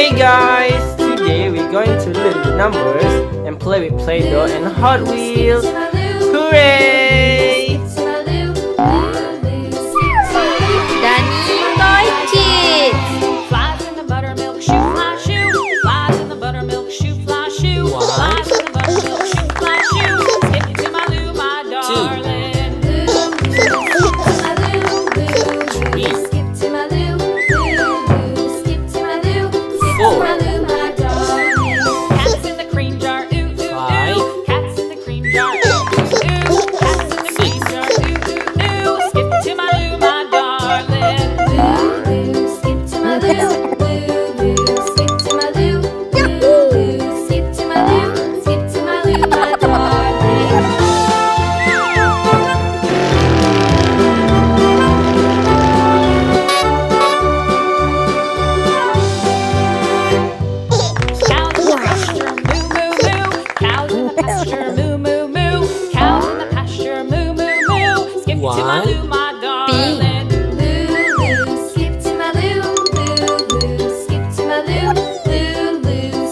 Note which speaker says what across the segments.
Speaker 1: Hey guys! Today we're going to learn the numbers and play with Play-Doh and Hot Wheels. Hooray!
Speaker 2: Danny Toy Kids!
Speaker 3: Flies in the buttermilk shoe, fly shoe. Flies in the buttermilk shoe, fly shoe. Flies in the buttermilk shoe, fly shoe. Skip to my Lou, my darling.
Speaker 2: Skip to my Lou, skip to my Lou, skip to my Lou, my darling.
Speaker 3: Cats in the cream jar, ooh, ooh, ooh. Cats in the cream jar, ooh, ooh, ooh. Cats in the cream jar, ooh, ooh, ooh. Skip to my Lou, my darling.
Speaker 2: Skip to my Lou, skip to my Lou, skip to my Lou, skip to my Lou, my darling.
Speaker 3: Cows in the pasture, moo, moo, moo. Cows in the pasture, moo, moo, moo. Skip to my Lou, my darling.
Speaker 2: Skip to my Lou, skip to my Lou,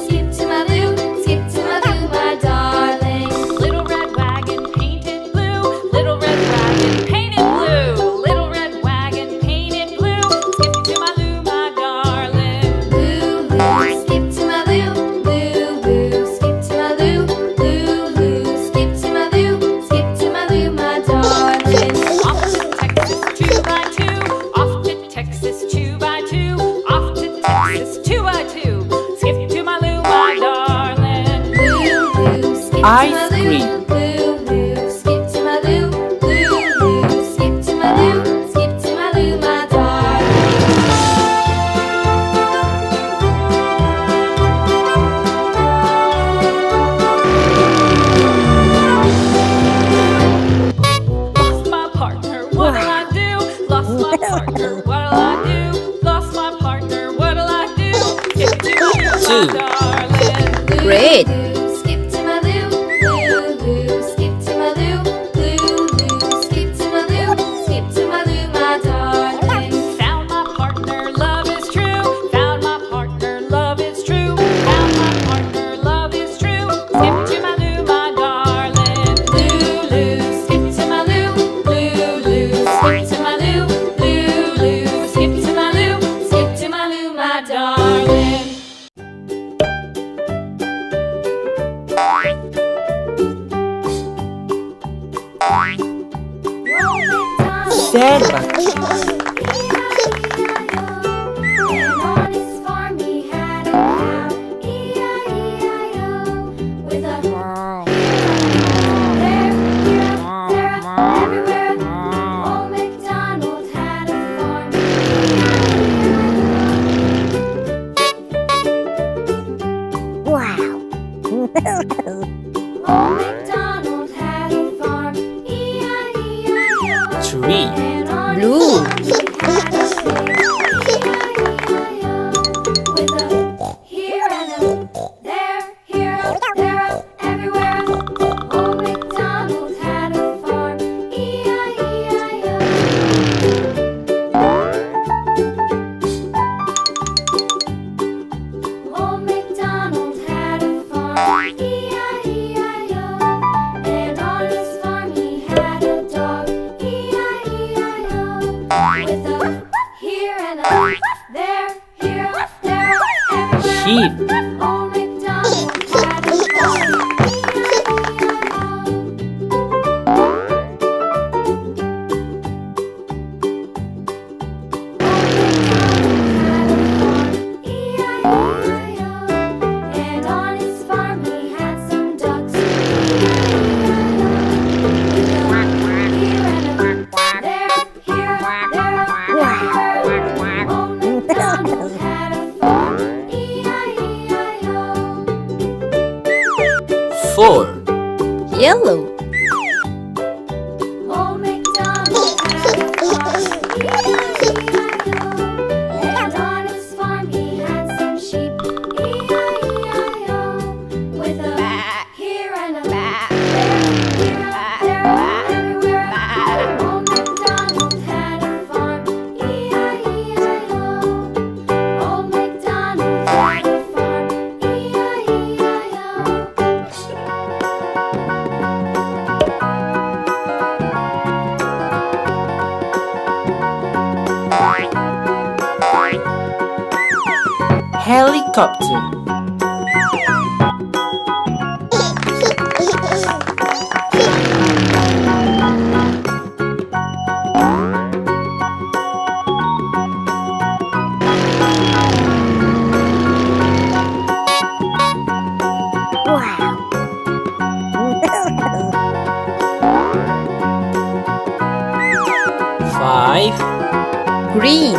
Speaker 2: skip to my Lou, skip to my Lou, my darling.
Speaker 3: Little red wagon painted blue. Little red wagon painted blue. Little red wagon painted blue. Skip to my Lou, my darling.
Speaker 2: Skip to my Lou, skip to my Lou, skip to my Lou, skip to my Lou, my darling.
Speaker 3: Off to Texas 2 by 2. Off to Texas 2 by 2. Off to Texas 2 by 2. Skip to my Lou, my darling.
Speaker 2: Skip
Speaker 1: Ice cream.
Speaker 2: Skip to my Lou, skip to my Lou, skip to my Lou, my darling.
Speaker 3: Lost my partner, what'll I do? Lost my partner, what'll I do? Lost my partner, what'll I do? Skip to my Lou, my darling.
Speaker 2: Great. Skip to my Lou, skip to my Lou, skip to my Lou, skip to my Lou, my darling.
Speaker 3: Found my partner, love is true. Found my partner, love is true. Found my partner, love is true. Skip to my Lou, my darling.
Speaker 2: Skip to my Lou, skip to my Lou, skip to my Lou, skip to my Lou, my darling.
Speaker 1: Sandbox.
Speaker 2: And on his farm he had a cow, E-I-E-I-O, with a there, here, there, everywhere. Old MacDonald had a farm, E-I-E-I-O. Old MacDonald had a farm, E-I-E-I-O.
Speaker 1: Tree.
Speaker 2: And on his Blue. farm he had a pig, E-I-E-I-O, with a here and a there, here, there, everywhere. Old MacDonald had a farm, E-I-E-I-O. Old MacDonald had a farm, E-I-E-I-O. And on his farm he had a dog, E-I-E-I-O. With a here and a there, here, there, everywhere.
Speaker 1: Sheep.
Speaker 2: Old MacDonald had a farm, E-I-E-I-O. And on his farm he had some ducks, E-I-E-I-O. Here and a there, here, there, everywhere. Old MacDonald had a farm, E-I-E-I-O.
Speaker 1: 4.
Speaker 2: Yellow. Old MacDonald had a farm, E-I-E-I-O. And on his farm he had some sheep, E-I-E-I-O. With a here and a there, here, there, everywhere. Old MacDonald had a farm, E-I-E-I-O. Old MacDonald had
Speaker 1: helicopter. Five.
Speaker 4: Green.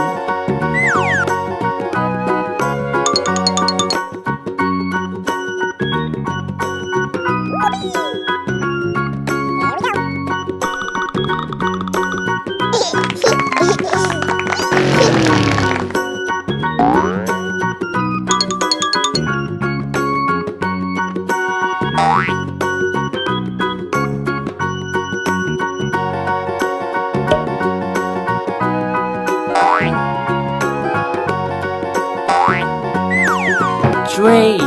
Speaker 1: Train.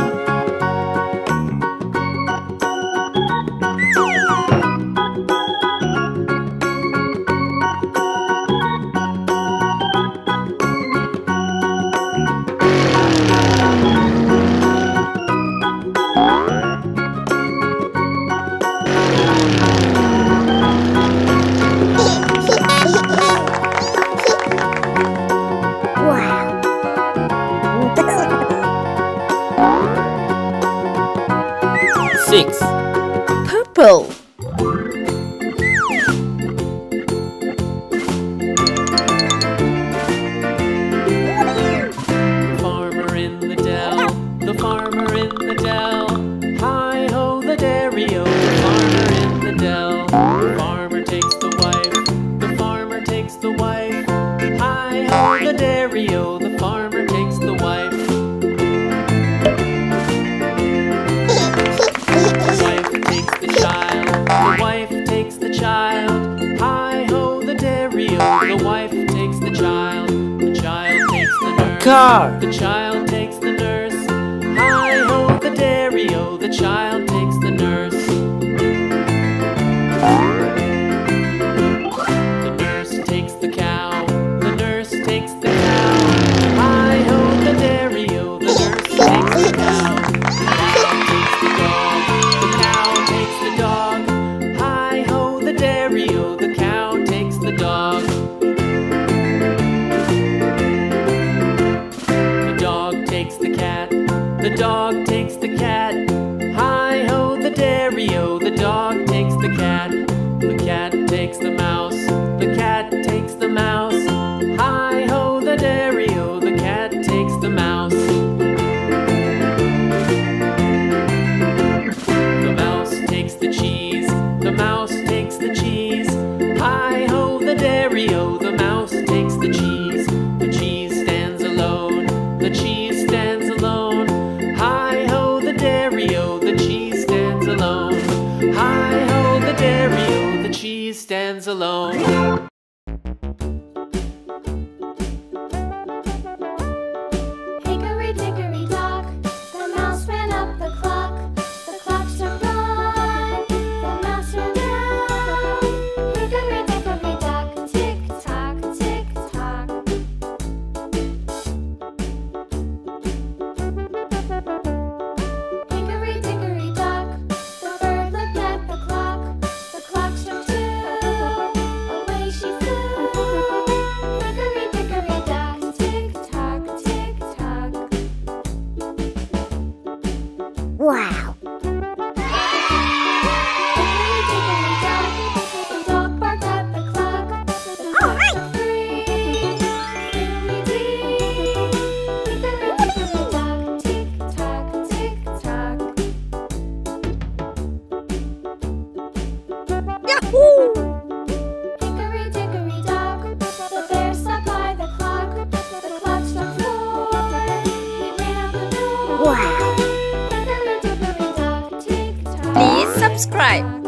Speaker 1: Six.
Speaker 4: Purple.
Speaker 3: Farmer in the dell, the farmer in the dell. Hi-ho the dairy-o, the farmer in the dell. The farmer takes the wife, the farmer takes the wife. Hi-ho the dairy-o, the farmer takes the wife. The wife takes the child, the wife takes the child. Hi-ho the dairy-o, the wife takes the child. The child takes the nurse.
Speaker 1: Car.
Speaker 3: The child takes the nurse. Hi-ho the dairy-o, the child takes the nurse. The nurse takes the cow. The nurse takes the cow. Hi-ho the dairy-o, the nurse takes the cow. The cow takes the dog. The cow takes the dog. Hi-ho the dairy-o, the cow takes the dog. The dog takes the cat. The dog takes the cat. Hi-ho the dairy-o, the dog takes the cat. The cat takes the mouse. The cat takes the mouse. Hi-ho the dairy-o, the cat takes the mouse. The mouse takes the cheese. The mouse takes the cheese. Hi-ho the dairy-o, the mouse takes the cheese. The cheese stands alone. The cheese stands alone. Hi-ho the dairy-o, the cheese stands alone. Hi-ho the dairy-o, the cheese stands alone.
Speaker 2: Hickory-dickory-dock, the mouse ran up the clock. The clock struck one, the mouse ran down. Hickory-dickory-dock, tick-tock, tick-tock. Hickory-dickory-dock, the bird looked at the clock. The clock struck two, away she flew. Hickory-dickory-dock, tick-tock, tick-tock.
Speaker 4: Wow.
Speaker 2: Hickory-dickory-dock, the dog barked at the clock. The clock struck three, three-wee-wee. Hickory-dickory-dock, tick-tock, tick-tock.
Speaker 4: Yahoo!
Speaker 2: Hickory-dickory-dock, the bear sat by the clock. The clock struck four, he ran out the door.
Speaker 4: Wow.
Speaker 2: Hickory-dickory-dock, tick-tock.
Speaker 4: Please subscribe.